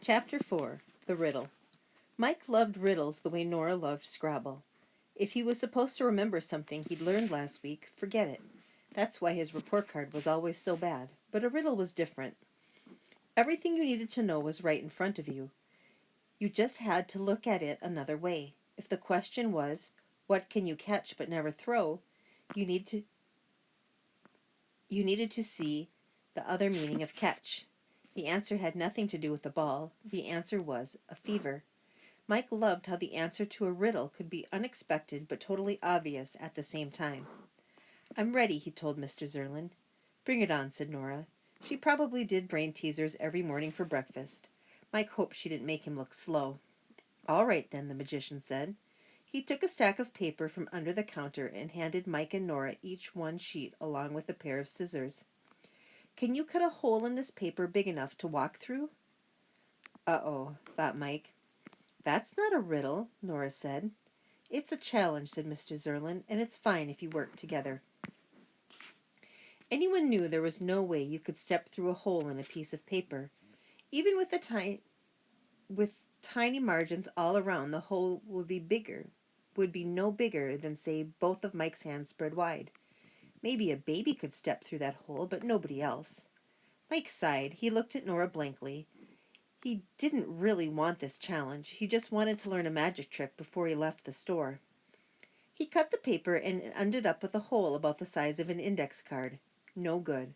Chapter 4. The Riddle. Mike loved riddles the way Nora loved Scrabble. If he was supposed to remember something he'd learned last week, forget it. That's why his report card was always so bad. But a riddle was different. Everything you needed to know was right in front of you. You just had to look at it another way. If the question was, what can you catch but never throw, you need to you needed to see the other meaning of catch. The answer had nothing to do with the ball. The answer was a fever. Mike loved how the answer to a riddle could be unexpected but totally obvious at the same time. I'm ready, he told Mr. Zerlin. Bring it on, said Nora. She probably did brain teasers every morning for breakfast. Mike hoped she didn't make him look slow. All right, then, the magician said. He took a stack of paper from under the counter and handed Mike and Nora each one sheet along with a pair of scissors. Can you cut a hole in this paper big enough to walk through? Uh-oh, thought Mike. That's not a riddle, Nora said. It's a challenge, said Mr. Zerlin, and it's fine if you work together. Anyone knew there was no way you could step through a hole in a piece of paper. Even with tiny margins all around, the hole would be no bigger than, say, both of Mike's hands spread wide. Maybe a baby could step through that hole, but nobody else. Mike sighed. He looked at Nora blankly. He didn't really want this challenge. He just wanted to learn a magic trick before he left the store. He cut the paper and ended up with a hole about the size of an index card. No good.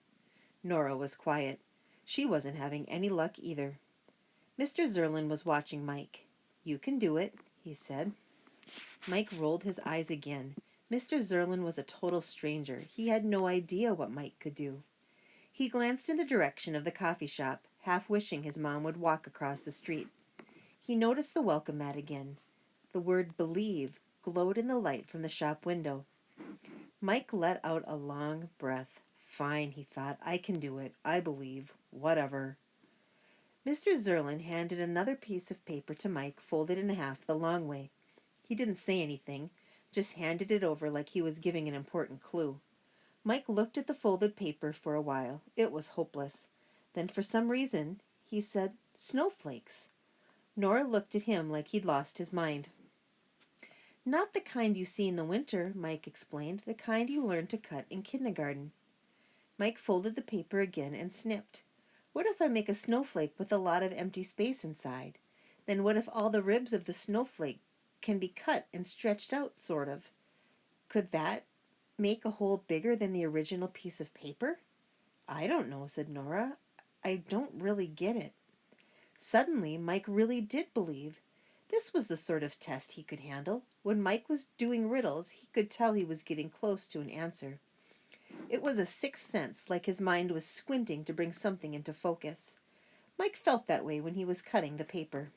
Nora was quiet. She wasn't having any luck either. Mr. Zerlin was watching Mike. You can do it, he said. Mike rolled his eyes again. Mr. Zerlin was a total stranger. He had no idea what Mike could do. He glanced in the direction of the coffee shop, half wishing his mom would walk across the street. He noticed the welcome mat again. The word believe glowed in the light from the shop window. Mike let out a long breath. Fine, he thought. I can do it. I believe. Whatever. Mr. Zerlin handed another piece of paper to Mike, folded in half the long way. He didn't say anything, just handed it over like he was giving an important clue. Mike looked at the folded paper for a while. It was hopeless. Then, for some reason, he said, snowflakes. Nora looked at him like he'd lost his mind. Not the kind you see in the winter, Mike explained, the kind you learn to cut in kindergarten. Mike folded the paper again and snipped. What if I make a snowflake with a lot of empty space inside? Then what if all the ribs of the snowflake can be cut and stretched out, sort of? Could that make a hole bigger than the original piece of paper? I don't know, said Nora. I don't really get it. Suddenly, Mike really did believe. This was the sort of test he could handle. When Mike was doing riddles, he could tell he was getting close to an answer. It was a sixth sense, like his mind was squinting to bring something into focus. Mike felt that way when he was cutting the paper.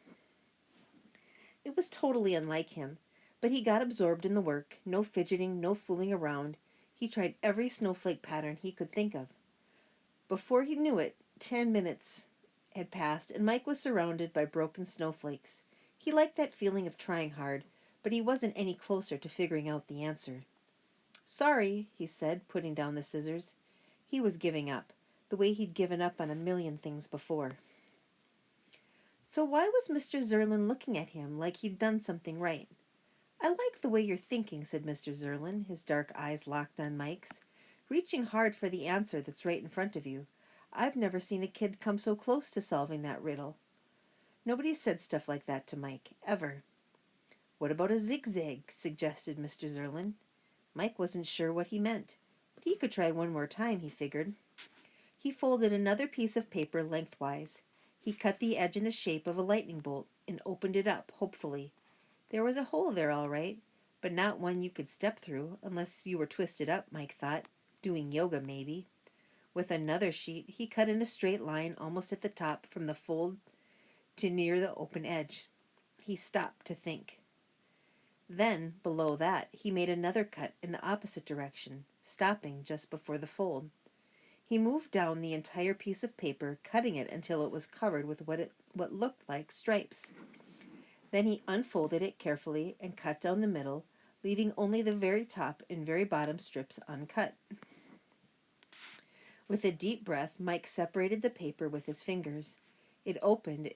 It was totally unlike him, but he got absorbed in the work, no fidgeting, no fooling around. He tried every snowflake pattern he could think of. Before he knew it, 10 minutes had passed, and Mike was surrounded by broken snowflakes. He liked that feeling of trying hard, but he wasn't any closer to figuring out the answer. Sorry, he said, putting down the scissors. He was giving up, the way he'd given up on a million things before. So why was Mr. Zerlin looking at him like he'd done something right? I like the way you're thinking, said Mr. Zerlin, his dark eyes locked on Mike's, reaching hard for the answer that's right in front of you. I've never seen a kid come so close to solving that riddle. Nobody said stuff like that to Mike, ever. What about a zigzag, suggested Mr. Zerlin. Mike wasn't sure what he meant, but he could try one more time, he figured. He folded another piece of paper lengthwise. He cut the edge in the shape of a lightning bolt and opened it up, hopefully. There was a hole there, all right, but not one you could step through, unless you were twisted up, Mike thought. Doing yoga, maybe. With another sheet, he cut in a straight line almost at the top from the fold to near the open edge. He stopped to think. Then, below that, he made another cut in the opposite direction, stopping just before the fold. He moved down the entire piece of paper, cutting it until it was covered with what looked like stripes. Then he unfolded it carefully and cut down the middle, leaving only the very top and very bottom strips uncut. With a deep breath, Mike separated the paper with his fingers. It opened,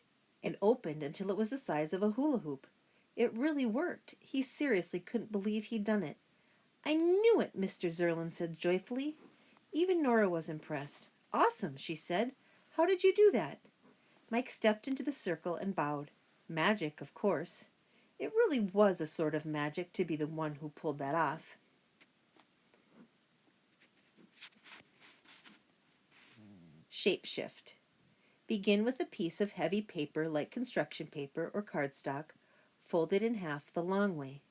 and opened until it was the size of a hula hoop. It really worked. He seriously couldn't believe he'd done it. I knew it, Mr. Zerlin said joyfully. Even Nora was impressed. Awesome, she said. How did you do that? Mike stepped into the circle and bowed. Magic, of course. It really was a sort of magic to be the one who pulled that off. Shapeshift. Begin with a piece of heavy paper like construction paper or cardstock, folded in half the long way.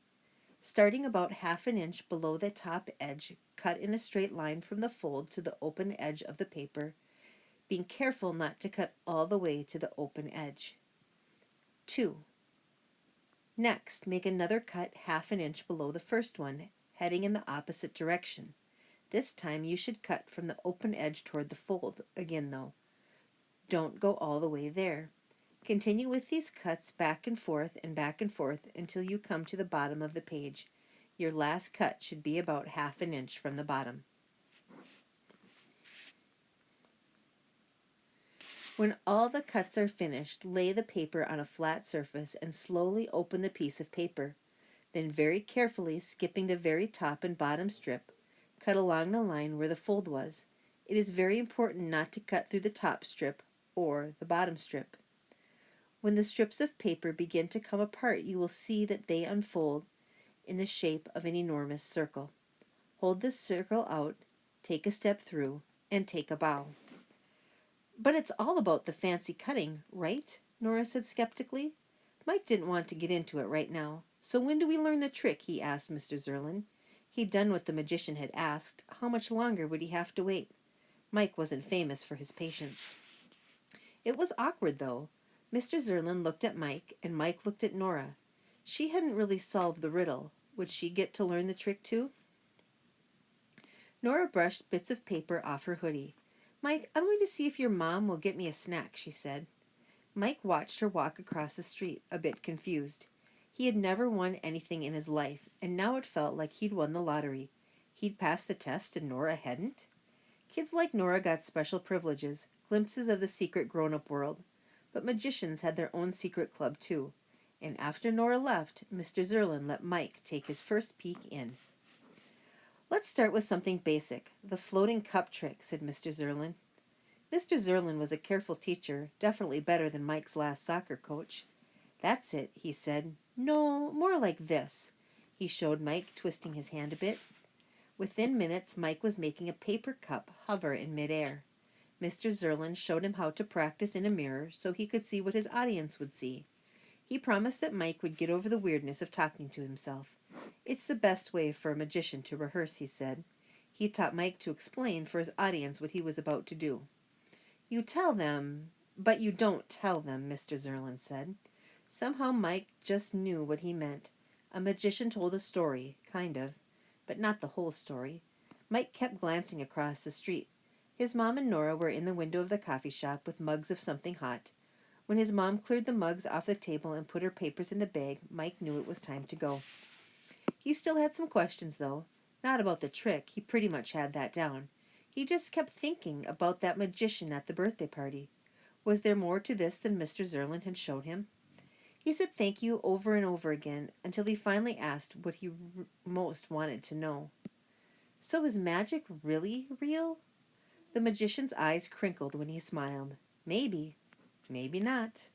Starting about half an inch below the top edge, cut in a straight line from the fold to the open edge of the paper, being careful not to cut all the way to the open edge. 2. Next, make another cut half an inch below the first one, heading in the opposite direction. This time you should cut from the open edge toward the fold again though. Don't go all the way there. Continue with these cuts back and forth until you come to the bottom of the page. Your last cut should be about half an inch from the bottom. When all the cuts are finished, lay the paper on a flat surface and slowly open the piece of paper. Then very carefully, skipping the very top and bottom strip, cut along the line where the fold was. It is very important not to cut through the top strip or the bottom strip. When the strips of paper begin to come apart, you will see that they unfold in the shape of an enormous circle. Hold this circle out, take a step through, and take a bow. But it's all about the fancy cutting, right? Nora said skeptically. Mike didn't want to get into it right now. So when do we learn the trick? He asked Mr. Zerlin. He'd done what the magician had asked. How much longer would he have to wait? Mike wasn't famous for his patience. It was awkward, though. Mr. Zerlin looked at Mike, and Mike looked at Nora. She hadn't really solved the riddle. Would she get to learn the trick, too? Nora brushed bits of paper off her hoodie. Mike, I'm going to see if your mom will get me a snack, she said. Mike watched her walk across the street, a bit confused. He had never won anything in his life, and now it felt like he'd won the lottery. He'd passed the test and Nora hadn't? Kids like Nora got special privileges, glimpses of the secret grown-up world. But magicians had their own secret club, too. And after Nora left, Mr. Zerlin let Mike take his first peek in. Let's start with something basic, the floating cup trick, said Mr. Zerlin. Mr. Zerlin was a careful teacher, definitely better than Mike's last soccer coach. That's it, he said. No, more like this. He showed Mike, twisting his hand a bit. Within minutes, Mike was making a paper cup hover in midair. Mr. Zerlin showed him how to practice in a mirror so he could see what his audience would see. He promised that Mike would get over the weirdness of talking to himself. It's the best way for a magician to rehearse, he said. He taught Mike to explain for his audience what he was about to do. You tell them, but you don't tell them, Mr. Zerlin said. Somehow Mike just knew what he meant. A magician told a story, kind of, but not the whole story. Mike kept glancing across the street. His mom and Nora were in the window of the coffee shop with mugs of something hot. When his mom cleared the mugs off the table and put her papers in the bag, Mike knew it was time to go. He still had some questions, though. Not about the trick, he pretty much had that down. He just kept thinking about that magician at the birthday party. Was there more to this than Mr. Zerlin had showed him? He said thank you over and over again until he finally asked what he most wanted to know. So is magic really real? The magician's eyes crinkled when he smiled. Maybe, maybe not.